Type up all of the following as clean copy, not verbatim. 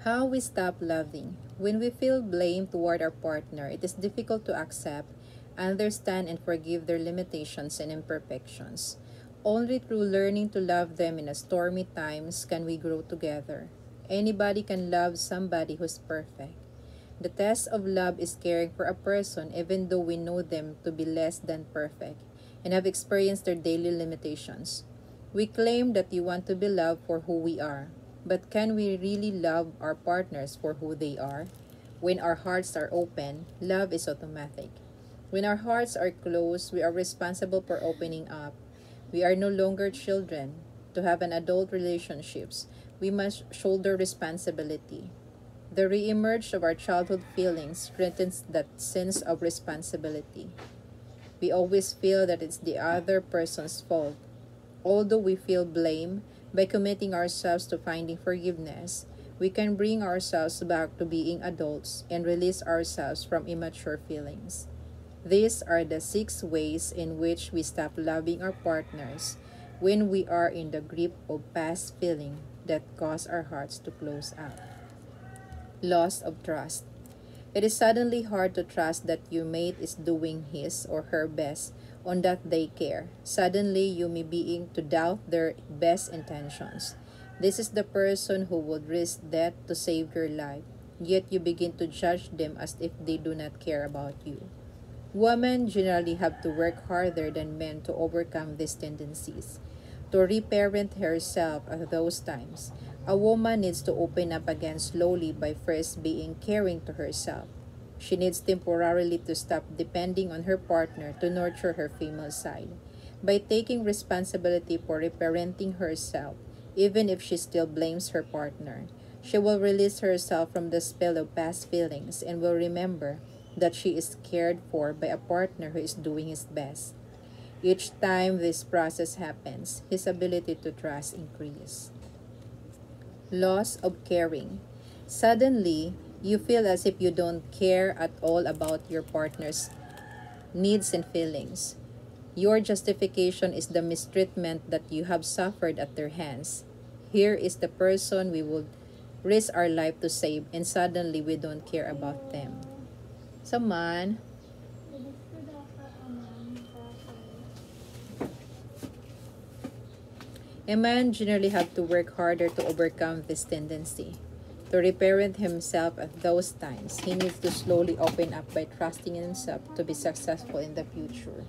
How we stop loving. When we feel blame toward our partner, it is difficult to accept, understand, and forgive their limitations and imperfections. Only through learning to love them in a stormy times can we grow together. Anybody can love somebody who's perfect. The test of love is caring for a person even though we know them to be less than perfect and have experienced their daily limitations. We claim that we want to be loved for who we are, but can we really love our partners for who they are? When our hearts are open, love is automatic. When our hearts are closed, we are responsible for opening up. We are no longer children. To have an adult relationships, we must shoulder responsibility. The re-emerge of our childhood feelings strengthens that sense of responsibility. We always feel that it's the other person's fault. Although we feel blame, by committing ourselves to finding forgiveness, we can bring ourselves back to being adults and release ourselves from immature feelings. These are the 6 ways in which we stop loving our partners when we are in the grip of past feelings that cause our hearts to close out. Loss of trust. It is suddenly hard to trust that your mate is doing his or her best on that they care. Suddenly, you may begin to doubt their best intentions. This is the person who would risk death to save your life, yet you begin to judge them as if they do not care about you. Women generally have to work harder than men to overcome these tendencies. To reparent herself at those times, a woman needs to open up again slowly by first being caring to herself. She needs temporarily to stop depending on her partner to nurture her female side. By taking responsibility for reparenting herself, even if she still blames her partner, she will release herself from the spell of past feelings and will remember that she is cared for by a partner who is doing his best. Each time this process happens, his ability to trust increases. Loss of caring. Suddenly, you feel as if you don't care at all about your partner's needs and feelings. Your justification is the mistreatment that you have suffered at their hands. Here is the person we would risk our life to save, and suddenly we don't care about them. So, man, a man generally have to work harder to overcome this tendency. To reparent himself at those times, he needs to slowly open up by trusting in himself to be successful in the future.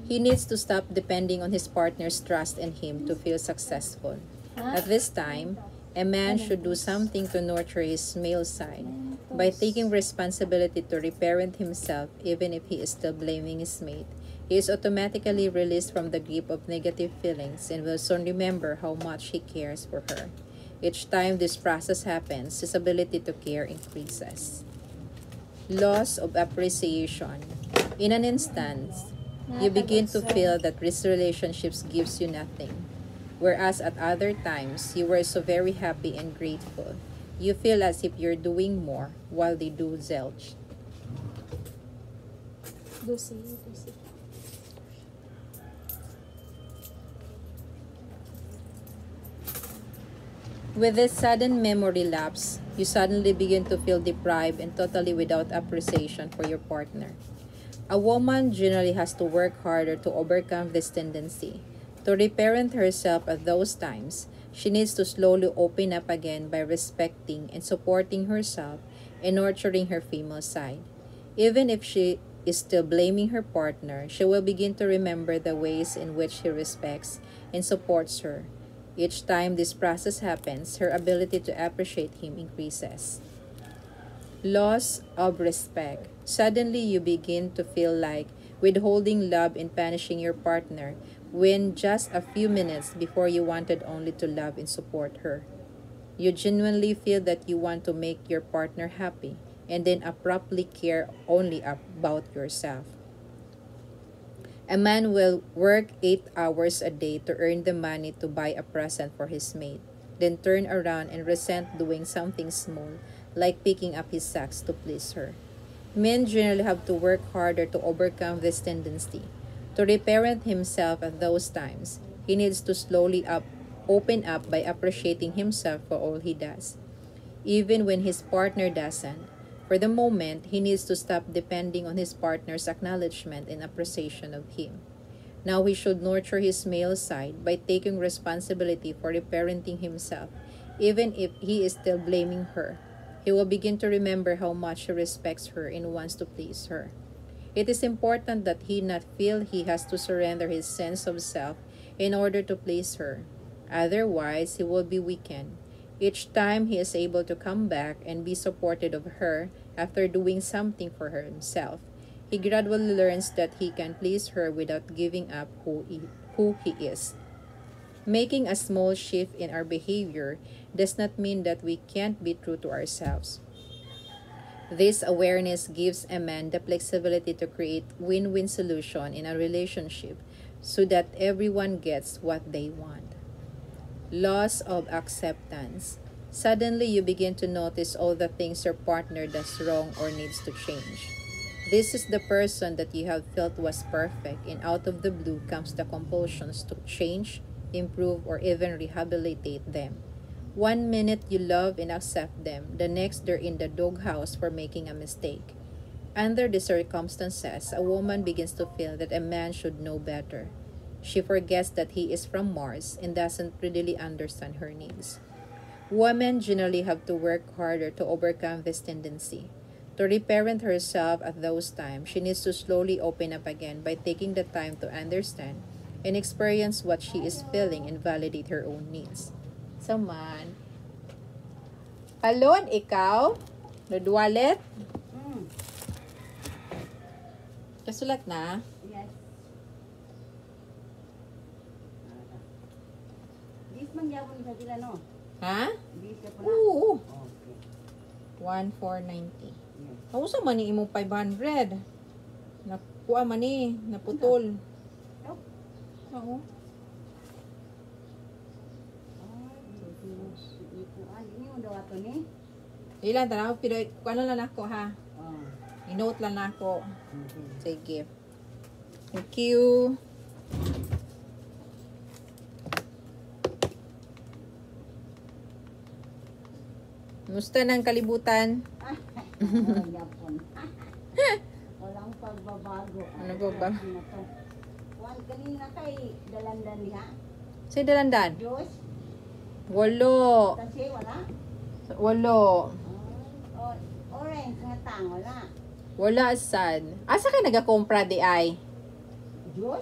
He needs to stop depending on his partner's trust in him to feel successful. At this time, a man should do something to nurture his male side by taking responsibility to reparent himself even if he is still blaming his mate. He is automatically released from the grip of negative feelings and will soon remember how much he cares for her. Each time this process happens, his ability to care increases. Loss of appreciation. In an instance, you begin to feel that this relationships gives you nothing, whereas at other times you were so very happy and grateful. You feel as if you're doing more while they do zilch. Lucy, Lucy. With this sudden memory lapse, you suddenly begin to feel deprived and totally without appreciation for your partner. A woman generally has to work harder to overcome this tendency. To reparent herself at those times, she needs to slowly open up again by respecting and supporting herself and nurturing her female side. Even if she is still blaming her partner, she will begin to remember the ways in which he respects and supports her. Each time this process happens, her ability to appreciate him increases. Loss of respect. Suddenly, you begin to feel like withholding love and punishing your partner when just a few minutes before you wanted only to love and support her. You genuinely feel that you want to make your partner happy and then abruptly care only about yourself. A man will work 8 hours a day to earn the money to buy a present for his mate, then turn around and resent doing something small like picking up his socks to please her. Men generally have to work harder to overcome this tendency. To reparent himself at those times, he needs to open up by appreciating himself for all he does, even when his partner doesn't. For the moment, he needs to stop depending on his partner's acknowledgement and appreciation of him. Now he should nurture his male side by taking responsibility for reparenting himself, even if he is still blaming her. He will begin to remember how much he respects her and wants to please her. It is important that he not feel he has to surrender his sense of self in order to please her. Otherwise, he will be weakened. Each time he is able to come back and be supported of her after doing something for her himself, he gradually learns that he can please her without giving up who he is. Making a small shift in our behavior does not mean that we can't be true to ourselves. This awareness gives a man the flexibility to create win-win solution in a relationship so that everyone gets what they want. Loss of acceptance. Suddenly, you begin to notice all the things your partner does wrong or needs to change. This is the person that you have felt was perfect, and out of the blue comes the compulsions to change, improve, or even rehabilitate them. One minute you love and accept them, the next they're in the doghouse for making a mistake. Under the circumstances, a woman begins to feel that a man should know better. She forgets that he is from Mars and doesn't really understand her needs. Women generally have to work harder to overcome this tendency. To reparent herself at those times, she needs to slowly open up again by taking the time to understand and experience what she is feeling and validate her own needs. So man, Palon, ikaw? Nudwalet? Kasulat na? Yes. Bis mangyapon sa sila, no? Ha? Bis ka po na? Oo. Okay. 1,490. Yes. Kausa man ni imong 500. Nakuha man ni, naputol. Nope. Oo. Ini mo daw ato ni? Ilan tanaw, pero ano lang ako ha? Oh. I-note lang ako. Okay. Sige. Thank you. Musta ng kalibutan? Mangyapon. Walang pagbabago. Ano ba ba? Juan, kanina kay dalandan niya. Say dalandan. Diyos? Walo. Kasi wala? Walo. Orange nga tang, wala. Wala sad. Asa ka nagakumpra di ay? Diyos?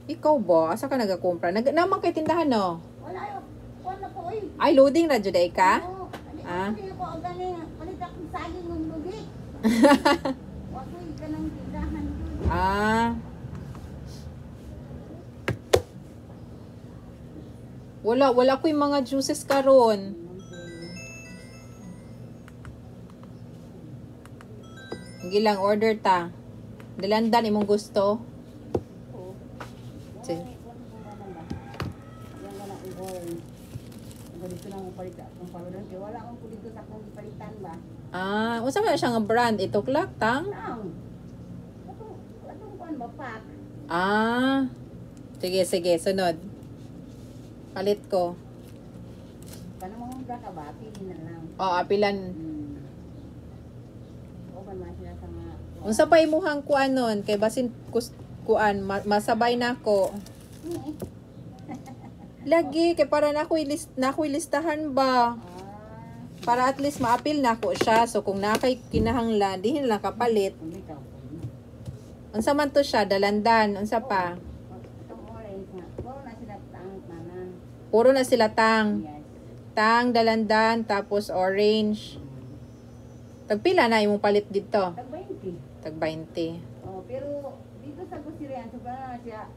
Ikaw ba? Asa ka nagakumpra? Naman kay tindahan no? Wala yun. Wala po eh. Ay, loading radyo day ka? Oo. Ah? Hindi ko ang galing. Palit akong saging ng lugi. Wakoy ka ng tindahan. Ah. Wala ko yung mga juices karon. Sige lang, order ta. Dalandan imong gusto. Sige. Wala akong kulito sa akong palitan ba? Ah, unsa man siya nga brand? Ito klak tang? Lang. Atong kuan ba pak? Ah. Sige, sunod. Palit ko. Kana mo hunda ka ba? Pili na lang. Oh, apilan. O man man sila sa mga Unsa pa imuhang kuan nun? Kay basin kuan masabay nako. Lagi kay para nakoy listahan ba? Para at least maapil nako siya. So kung nakay kinahanglan, dihin lang kapalit. Unsa man to siya? Dalandan. Unsa pa? Itong orange nga. Puro na sila tang tanan. Puro na sila tang. Yes. Tang, dalandan, tapos orange. Tagpila na imong palit dito? Tag 20. Tag 20. Oh, pero dito sa Gusirian, so na siya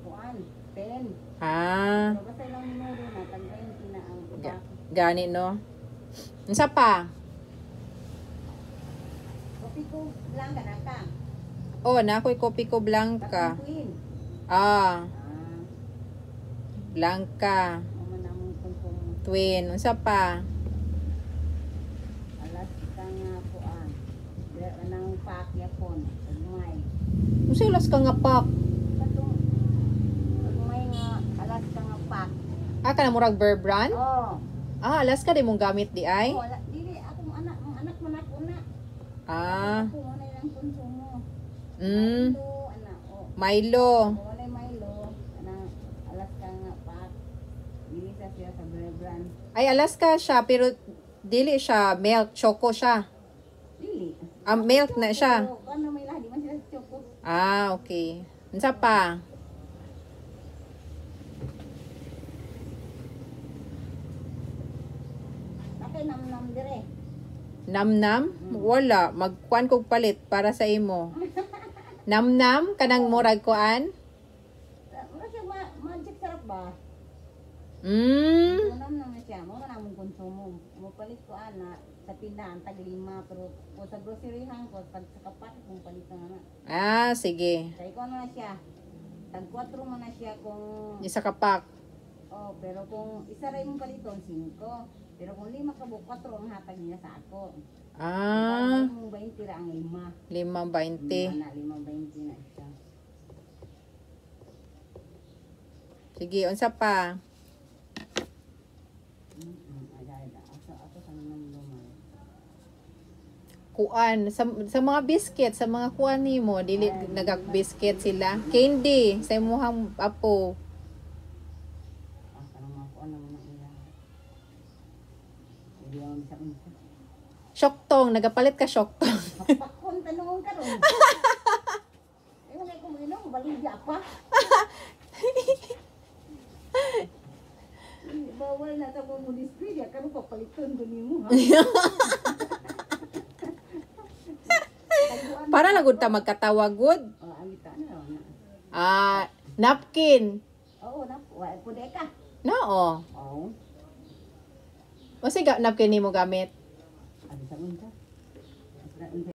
kuan 10. Ah, So basta lang numero na tag 20 na ang iba. gani no. Unsa pa? Kopi ko lang ka na ka. Oh, nakoy kopi ko blanca. Tapos queen. Ah, Ah, blanca. naman ang kung Twin. Unsa pa? alas ka nga kuan. Dere nang ipak yapon. Pagmay. Usa Alaska nga pak. Katong pagmay nga alas ka nga pak. Ah, kana murag bear brand? Oh. Ah, Alaska di mong gamit di ay? Wala dili akong anak, ang anak man ako na. Ah. Ako wala lang konsumo. Mm. Milo, ana, oh. Milo. Wala Milo, ana alas ka nga pak. Dili siya sa Bear Brand. Ay, Alaska siya, pero dili siya milk, choco siya. Dili. Ah, milk na siya. Pero, ano may lahi, di man sila choco. Ah, okay. Unsa pa? Nakay nam-nam dire. Namnam? Wala. Magkuan kog palit para sa imo. Namnam? Kanang murag kuan? Mura siya magic sarap ba? Mm. Unam naman siya, mura namong konsumo. Mupalit ko ana sa tindahan tag 5 pero kung sa groceryhan ko pag sa kapat kung palit na na. Ah, sige. Kay ko na siya. Tag 4 man na siya kung Isa ka pack. oh, pero kung isa ra imong paliton 5. Pero kung 5 ka buok 4 ang hatag niya sa ako. Ah, Kung 20 ra ang 5. 5.20. Na 5.20 na siya. Sige, unsa pa? Ako sa naman lumay. Kuan sa mga biscuit, sa mga kuan nimo, dili nagak-biscuit sila. Candy sa imong apo. Kanang mga kuan naman ang iya. Hindi ako sa unsa. Syoktong, nagapalit ka syoktong. Pakon tanong ka ron. Ewan kay kung inom, baligya pa. Bawal na sa mong munisipalya, kano papaliton ko nimo ha? Para lagud ta magkatawag good. Oh, alita na ron. Ah, napkin. Oo, na, pude ka. Noo. Oo. O sige, napkin nimo gamit.